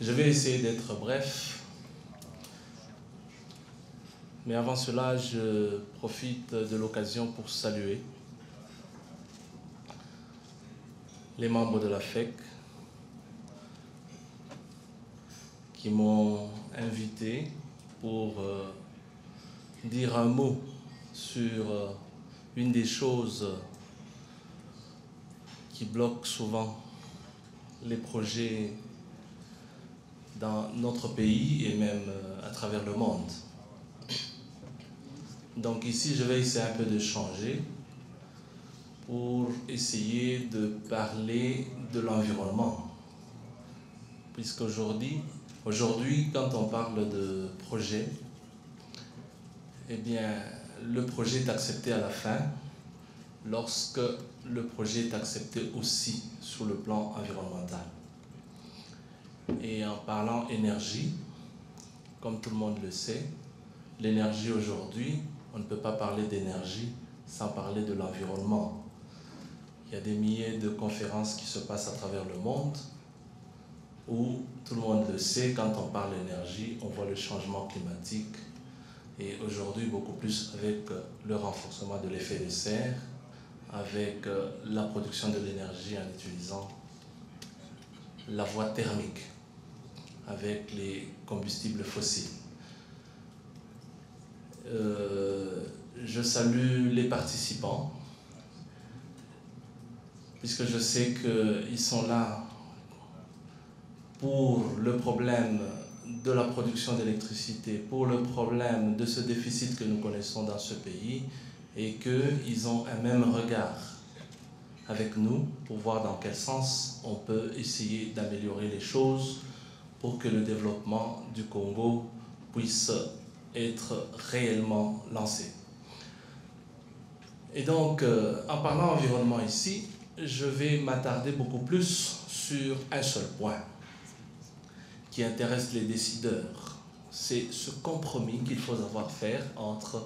Je vais essayer d'être bref. Mais avant cela, je profite de l'occasion pour saluer les membres de la FEC qui m'ont invité pour dire un mot sur une des choses qui bloquent souvent les projets dans notre pays et même à travers le monde. Donc ici, je vais essayer un peu de changer pour essayer de parler de l'environnement. Puisqu'aujourd'hui, quand on parle de projet, eh bien, le projet est accepté à la fin lorsque le projet est accepté aussi sur le plan environnemental. Et en parlant énergie, comme tout le monde le sait, l'énergie aujourd'hui, on ne peut pas parler d'énergie sans parler de l'environnement. Il y a des milliers de conférences qui se passent à travers le monde où tout le monde le sait, quand on parle d'énergie, on voit le changement climatique et aujourd'hui beaucoup plus avec le renforcement de l'effet de serre, avec la production de l'énergie en utilisant la voie thermique, avec les combustibles fossiles. Je salue les participants, puisque je sais qu'ils sont là pour le problème de la production d'électricité, pour le problème de ce déficit que nous connaissons dans ce pays, et qu'ils ont un même regard avec nous pour voir dans quel sens on peut essayer d'améliorer les choses pour que le développement du Congo puisse être réellement lancé. Et donc, en parlant environnement ici, je vais m'attarder beaucoup plus sur un seul point qui intéresse les décideurs. C'est ce compromis qu'il faut savoir faire entre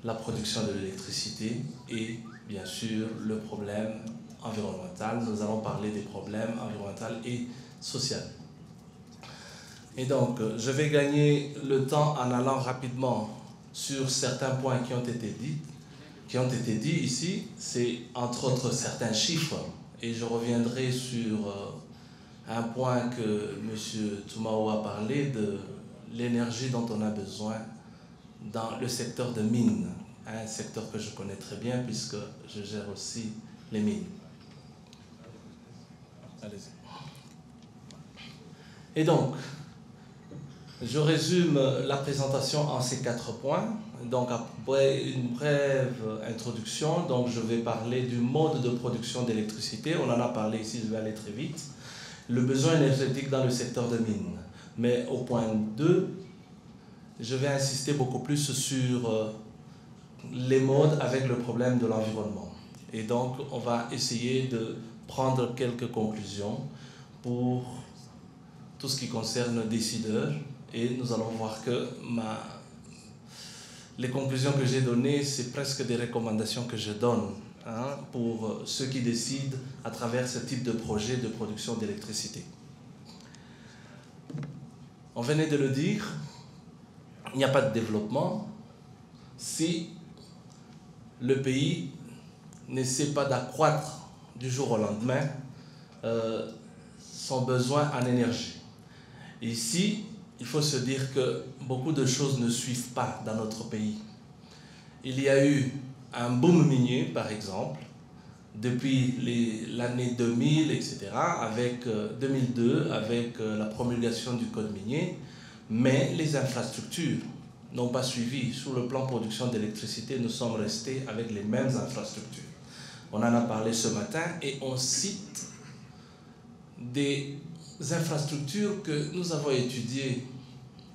la production de l'électricité et, bien sûr, le problème environnemental. Nous allons parler des problèmes environnementaux et sociaux. Et donc, je vais gagner le temps en allant rapidement sur certains points qui ont été dits ici. C'est entre autres certains chiffres. Et je reviendrai sur un point que M. Toumao a parlé de l'énergie dont on a besoin dans le secteur de mines. Un secteur que je connais très bien puisque je gère aussi les mines. Allez-y. Et donc, je résume la présentation en ces 4 points. Donc, après une brève introduction, donc je vais parler du mode de production d'électricité. On en a parlé ici, je vais aller très vite. Le besoin énergétique dans le secteur de mines. Mais au point 2, je vais insister beaucoup plus sur les modes avec le problème de l'environnement. Et donc, on va essayer de prendre quelques conclusions pour tout ce qui concerne les décideurs. Et nous allons voir que les conclusions que j'ai données, c'est presque des recommandations que je donne pour ceux qui décident à travers ce type de projet de production d'électricité. On venait de le dire, il n'y a pas de développement si le pays n'essaie pas d'accroître du jour au lendemain son besoin en énergie. Ici, il faut se dire que beaucoup de choses ne suivent pas dans notre pays. Il y a eu un boom minier, par exemple, depuis l'année 2000, etc., avec 2002, avec la promulgation du code minier, mais les infrastructures n'ont pas suivi. Sur le plan production d'électricité, nous sommes restés avec les mêmes infrastructures. On en a parlé ce matin et on cite des infrastructures que nous avons étudiées.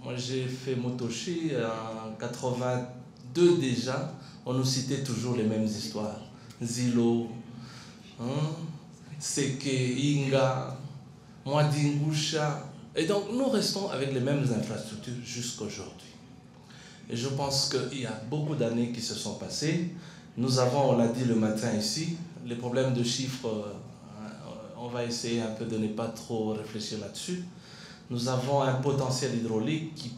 Moi, j'ai fait Motoshi en 82 déjà. On nous citait toujours les mêmes histoires. Zilo, Seke, Inga, Mwadingusha. Et donc, nous restons avec les mêmes infrastructures jusqu'aujourd'hui. Et je pense qu'il y a beaucoup d'années qui se sont passées. Nous avons, on l'a dit le matin ici, les problèmes de chiffres, on va essayer un peu de ne pas trop réfléchir là-dessus. nous avons un potentiel hydraulique qui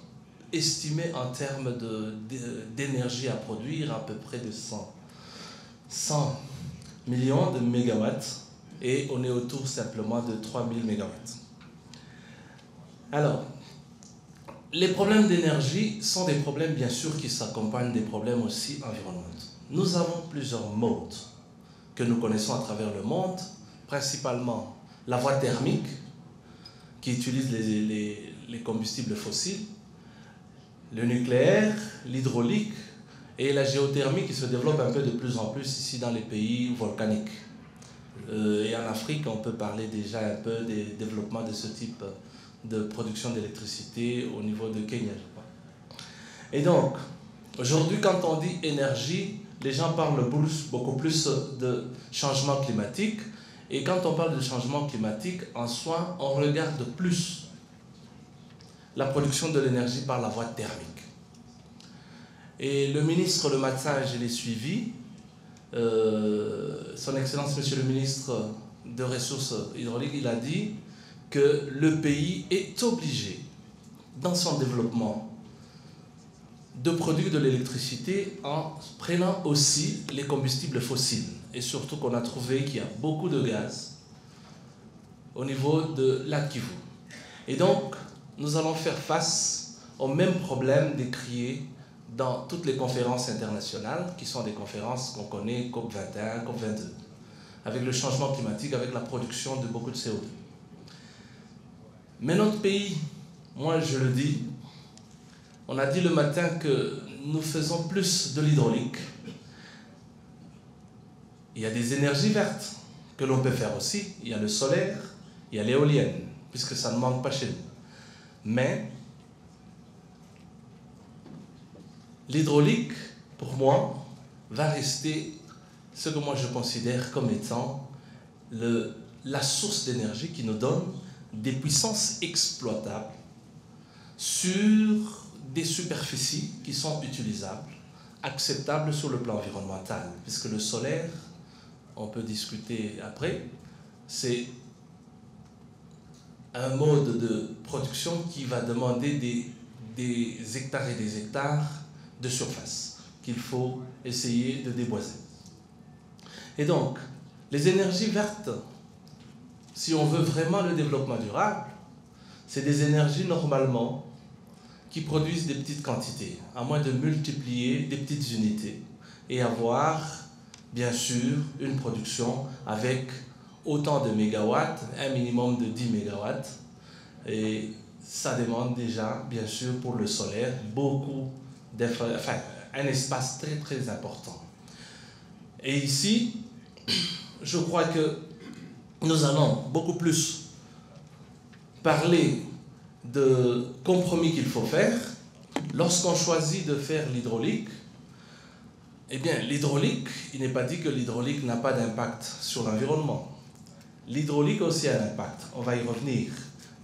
est estimé en termes d'énergie à produire à peu près de 100 millions de mégawatts, et on est autour simplement de 3000 mégawatts. Alors, les problèmes d'énergie sont des problèmes bien sûr qui s'accompagnent des problèmes aussi environnementaux. Nous avons plusieurs modes que nous connaissons à travers le monde, principalement la voie thermique qui utilise les combustibles fossiles, le nucléaire, l'hydraulique et la géothermie qui se développe un peu de plus en plus ici dans les pays volcaniques. Et en Afrique, on peut parler déjà un peu des développements de ce type de production d'électricité au niveau de Kenya, je crois. Et donc, aujourd'hui, quand on dit énergie, les gens parlent beaucoup plus de changement climatique. Et quand on parle de changement climatique, en soi, on regarde plus la production de l'énergie par la voie thermique. Et le ministre, le matin, je l'ai suivi, Son Excellence, Monsieur le ministre des Ressources hydrauliques, il a dit que le pays est obligé, dans son développement, de produire de l'électricité en prenant aussi les combustibles fossiles. Et surtout qu'on a trouvé qu'il y a beaucoup de gaz au niveau de lac Kivu. Et donc, nous allons faire face au même problème décrié dans toutes les conférences internationales, qui sont des conférences qu'on connaît, COP21, COP22, avec le changement climatique, avec la production de beaucoup de CO2. Mais notre pays, moi je le dis, on a dit le matin que nous faisons plus de l'hydraulique. Il y a des énergies vertes que l'on peut faire aussi. Il y a le solaire, il y a l'éolienne, puisque ça ne manque pas chez nous. Mais l'hydraulique, pour moi, va rester ce que moi je considère comme étant la source d'énergie qui nous donne des puissances exploitables sur des superficies qui sont utilisables, acceptables sur le plan environnemental, puisque le solaire, on peut discuter après, c'est un mode de production qui va demander des hectares et des hectares de surface qu'il faut essayer de déboiser. Et donc, les énergies vertes, si on veut vraiment le développement durable, c'est des énergies normalement qui produisent des petites quantités, à moins de multiplier des petites unités et avoir, bien sûr, une production avec autant de mégawatts, un minimum de 10 mégawatts. Et ça demande déjà, bien sûr, pour le solaire, un espace très très important. Et ici, je crois que nous allons beaucoup plus parler de compromis qu'il faut faire. Lorsqu'on choisit de faire l'hydraulique, eh bien, l'hydraulique, il n'est pas dit que l'hydraulique n'a pas d'impact sur l'environnement. L'hydraulique aussi a un impact, on va y revenir.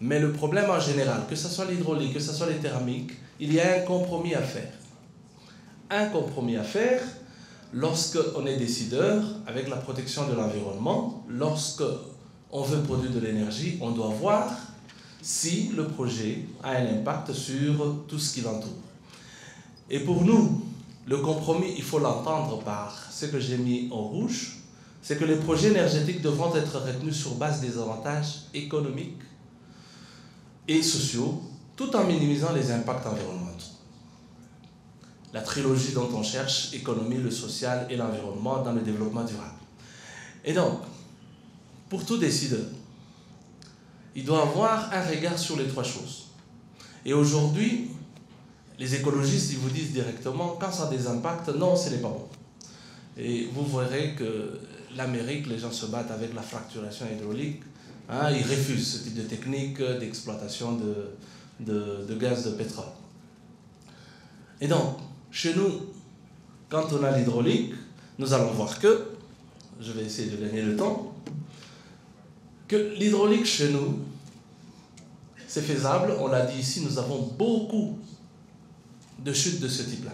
Mais le problème en général, que ce soit l'hydraulique, que ce soit les thermiques, il y a un compromis à faire. Un compromis à faire lorsqu'on est décideur avec la protection de l'environnement. Lorsqu'on veut produire de l'énergie, on doit voir si le projet a un impact sur tout ce qui l'entoure. Et pour nous, le compromis, il faut l'entendre par ce que j'ai mis en rouge, c'est que les projets énergétiques devront être retenus sur base des avantages économiques et sociaux, tout en minimisant les impacts environnementaux. La trilogie dont on cherche, économie, le social et l'environnement dans le développement durable. Et donc, pour tout décideur, il doit avoir un regard sur les trois choses. Et aujourd'hui, les écologistes, ils vous disent directement, quand ça a des impacts, non, ce n'est pas bon. Et vous verrez que l'Amérique, les gens se battent avec la fracturation hydraulique. Ils refusent ce type de technique d'exploitation de gaz de pétrole. Et donc, chez nous, quand on a l'hydraulique, nous allons voir que, je vais essayer de gagner le temps, que l'hydraulique chez nous, c'est faisable. On l'a dit ici, nous avons beaucoup de chutes de ce type-là.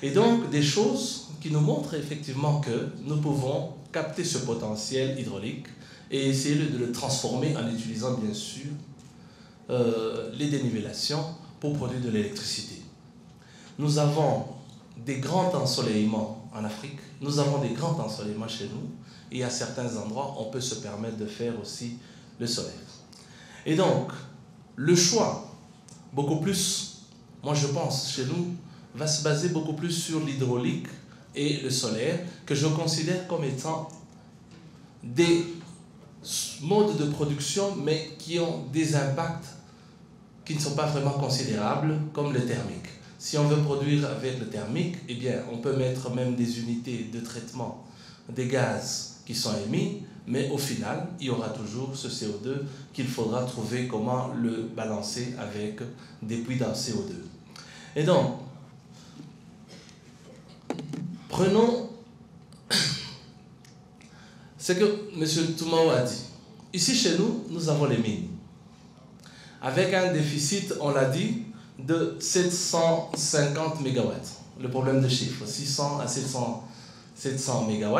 Et donc, des choses qui nous montrent effectivement que nous pouvons capter ce potentiel hydraulique et essayer de le transformer en utilisant bien sûr les dénivellations pour produire de l'électricité. Nous avons des grands ensoleillements en Afrique, nous avons des grands ensoleillements chez nous, et à certains endroits, on peut se permettre de faire aussi le solaire. Et donc, le choix, beaucoup plus, moi je pense, chez nous, va se baser beaucoup plus sur l'hydraulique et le solaire, que je considère comme étant des modes de production, mais qui ont des impacts qui ne sont pas vraiment considérables, comme le thermique. Si on veut produire avec le thermique, eh bien, on peut mettre même des unités de traitement des gaz qui sont émis, mais au final, il y aura toujours ce CO2 qu'il faudra trouver comment le balancer avec des puits dans CO2. Et donc, prenons ce que M. Toumao a dit. Ici, chez nous, nous avons les mines. Avec un déficit, on l'a dit, de 750 MW. Le problème de chiffre, 600 à 700 MW.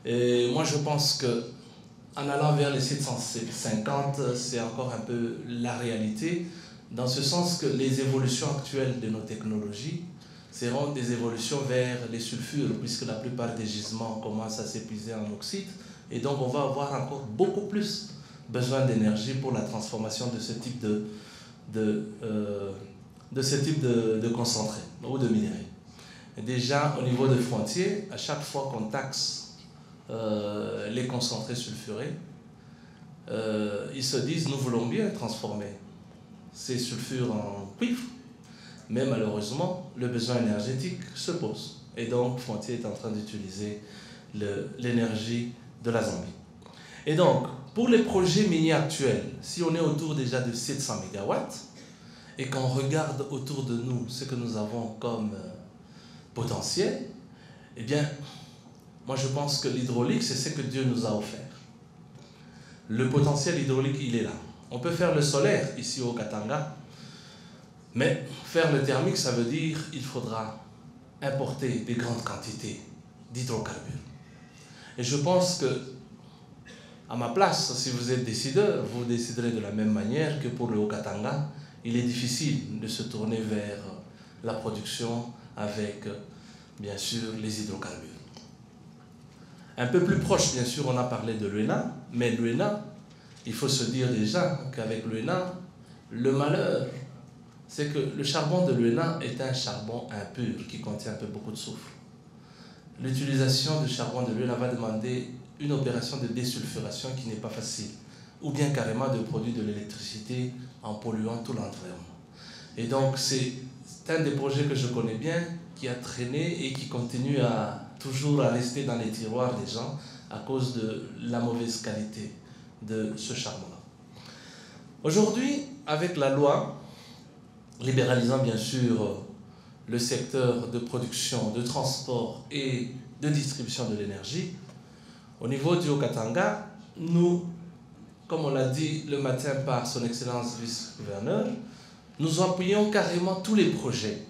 Et moi, je pense qu'en allant vers les 750, c'est encore un peu la réalité, dans ce sens que les évolutions actuelles de nos technologies seront des évolutions vers les sulfures, puisque la plupart des gisements commencent à s'épuiser en oxyde, et donc on va avoir encore beaucoup plus besoin d'énergie pour la transformation de ce type de concentré ou de minerai. Déjà, au niveau des frontières, à chaque fois qu'on taxe les concentrés sulfurés, ils se disent, nous voulons bien transformer ces sulfures en cuivre, mais malheureusement, le besoin énergétique se pose. Et donc, Frontier est en train d'utiliser l'énergie de la Zambie. Et donc, pour les projets miniers actuels, si on est autour déjà de 700 MW, et qu'on regarde autour de nous ce que nous avons comme potentiel, eh bien, moi je pense que l'hydraulique, c'est ce que Dieu nous a offert. Le potentiel hydraulique, il est là. On peut faire le solaire ici au Katanga, mais faire le thermique, ça veut dire qu'il faudra importer des grandes quantités d'hydrocarbures. Et je pense que, à ma place, si vous êtes décideur, vous déciderez de la même manière que pour le Haut-Katanga. Il est difficile de se tourner vers la production avec, bien sûr, les hydrocarbures. Un peu plus proche, bien sûr, on a parlé de l'UENA, mais l'UENA, il faut se dire déjà qu'avec l'UENA, le malheur, c'est que le charbon de l'UENA est un charbon impur qui contient un peu beaucoup de soufre. L'utilisation du charbon de l'UENA va demander une opération de désulfuration qui n'est pas facile, ou bien carrément de produire de l'électricité en polluant tout l'environnement. Et donc c'est un des projets que je connais bien, qui a traîné et qui continue toujours à rester dans les tiroirs des gens à cause de la mauvaise qualité de ce charbon-là. Aujourd'hui, avec la loi libéralisant bien sûr le secteur de production, de transport et de distribution de l'énergie, au niveau du Haut-Katanga, nous, comme on l'a dit le matin par son Excellence vice-gouverneur, nous appuyons carrément tous les projets,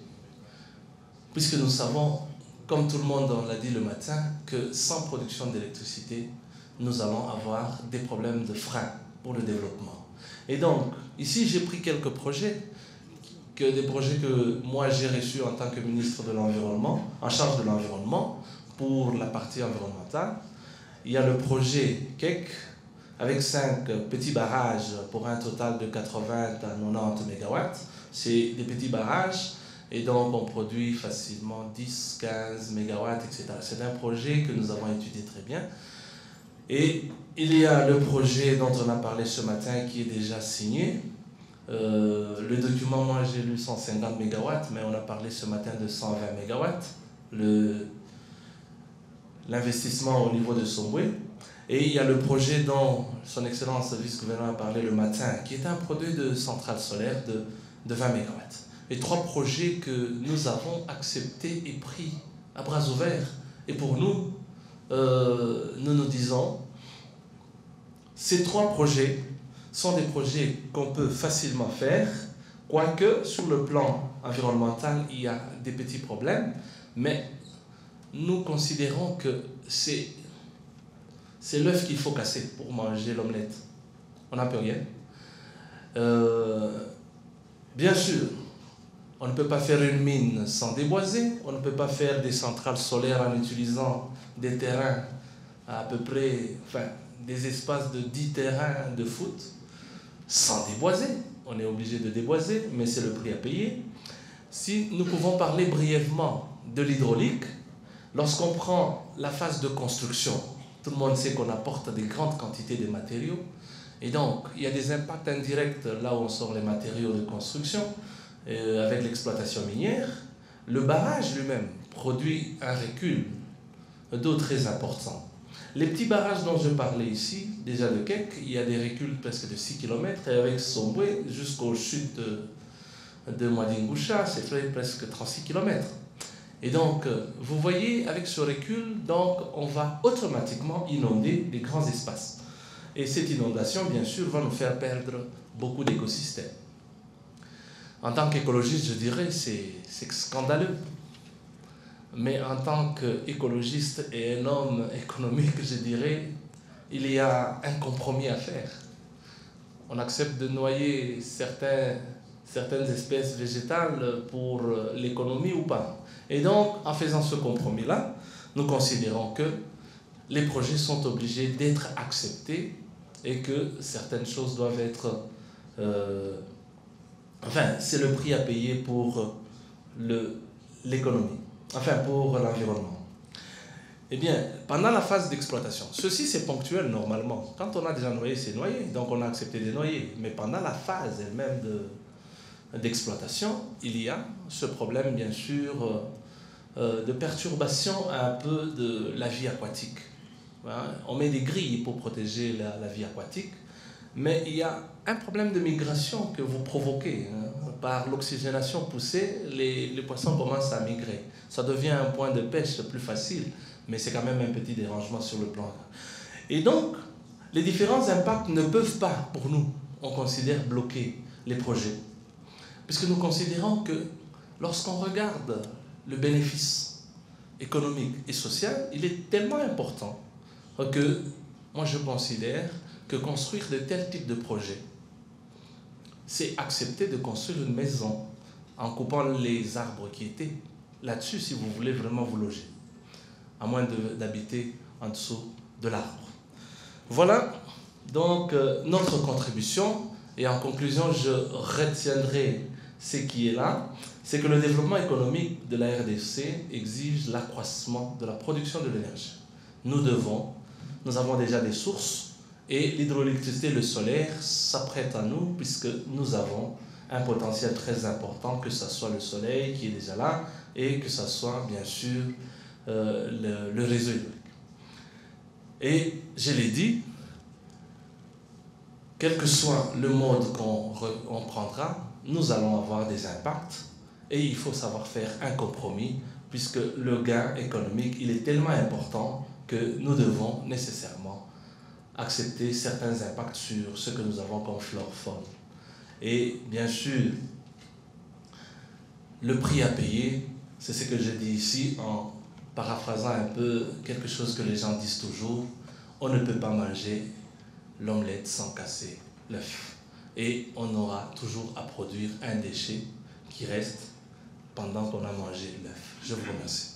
puisque nous savons, comme tout le monde l'a dit le matin, que sans production d'électricité, nous allons avoir des problèmes de frein pour le développement. Et donc, ici, j'ai pris quelques projets, des projets que moi j'ai reçus en tant que ministre de l'Environnement, en charge de l'environnement, pour la partie environnementale. Il y a le projet KEC, avec 5 petits barrages pour un total de 80 à 90 MW. C'est des petits barrages et donc on produit facilement 10, 15 MW, etc. C'est un projet que nous avons étudié très bien. Et il y a le projet dont on a parlé ce matin qui est déjà signé. Le document, moi j'ai lu 150 MW, mais on a parlé ce matin de 120 MW. L'investissement au niveau de Sombwe. Et il y a le projet dont son Excellence vice-gouverneur a parlé le matin, qui est un produit de centrale solaire de 20 MW. Les 3 projets que nous avons acceptés et pris à bras ouverts. Et pour nous, nous disons, ces 3 projets sont des projets qu'on peut facilement faire, quoique sur le plan environnemental, il y a des petits problèmes, mais nous considérons que c'est l'œuf qu'il faut casser pour manger l'omelette. On n'a plus rien. Bien sûr, on ne peut pas faire une mine sans déboiser, on ne peut pas faire des centrales solaires en utilisant des terrains à peu près, enfin, des espaces de 10 terrains de foot sans déboiser. On est obligé de déboiser, mais c'est le prix à payer. Si nous pouvons parler brièvement de l'hydraulique, lorsqu'on prend la phase de construction, tout le monde sait qu'on apporte des grandes quantités de matériaux, et donc il y a des impacts indirects là où on sort les matériaux de construction, avec l'exploitation minière. Le barrage lui-même produit un recul d'eau très important. Les petits barrages dont je parlais ici, déjà de Kek, il y a des reculs presque de 6 km, et avec Sombwe jusqu'aux chutes de Mwadingusha, c'est fait presque 36 km. Et donc, vous voyez, avec ce recul, donc, on va automatiquement inonder des grands espaces. Et cette inondation, bien sûr, va nous faire perdre beaucoup d'écosystèmes. En tant qu'écologiste, je dirais, c'est scandaleux. Mais en tant qu'écologiste et un homme économique, je dirais, il y a un compromis à faire. On accepte de noyer certaines espèces végétales pour l'économie ou pas. Et donc, en faisant ce compromis-là, nous considérons que les projets sont obligés d'être acceptés et que certaines choses doivent être... enfin, c'est le prix à payer pour l'économie, enfin pour l'environnement. Eh bien, pendant la phase d'exploitation, ceci c'est ponctuel normalement. Quand on a déjà noyé, c'est noyé, donc on a accepté de noyer. Mais pendant la phase elle-même d'exploitation, il y a ce problème bien sûr de perturbation un peu de la vie aquatique. On met des grilles pour protéger la vie aquatique, mais il y a un problème de migration que vous provoquez. Par l'oxygénation poussée, les poissons commencent à migrer. Ça devient un point de pêche plus facile, mais c'est quand même un petit dérangement sur le plan. Et donc, les différents impacts ne peuvent pas, pour nous, on considère, bloquer les projets. Puisque nous considérons que lorsqu'on regarde le bénéfice économique et social, il est tellement important que moi je considère que construire de tels types de projets, c'est accepter de construire une maison en coupant les arbres qui étaient là-dessus si vous voulez vraiment vous loger, à moins d'habiter en dessous de l'arbre. Voilà donc notre contribution, et en conclusion je retiendrai ce qui est là, c'est que le développement économique de la RDC exige l'accroissement de la production de l'énergie. Nous avons déjà des sources, et l'hydroélectricité et le solaire s'apprêtent à nous puisque nous avons un potentiel très important, que ce soit le soleil qui est déjà là et que ce soit bien sûr le réseau hydraulique. Et je l'ai dit, quel que soit le mode qu'on prendra, nous allons avoir des impacts et il faut savoir faire un compromis puisque le gain économique il est tellement important que nous devons nécessairement accepter certains impacts sur ce que nous avons comme flore-faune. Et bien sûr, le prix à payer, c'est ce que je dis ici en paraphrasant un peu quelque chose que les gens disent toujours, on ne peut pas manger l'omelette sans casser l'œuf. Et on aura toujours à produire un déchet qui reste pendant qu'on a mangé l'œuf. Je vous remercie.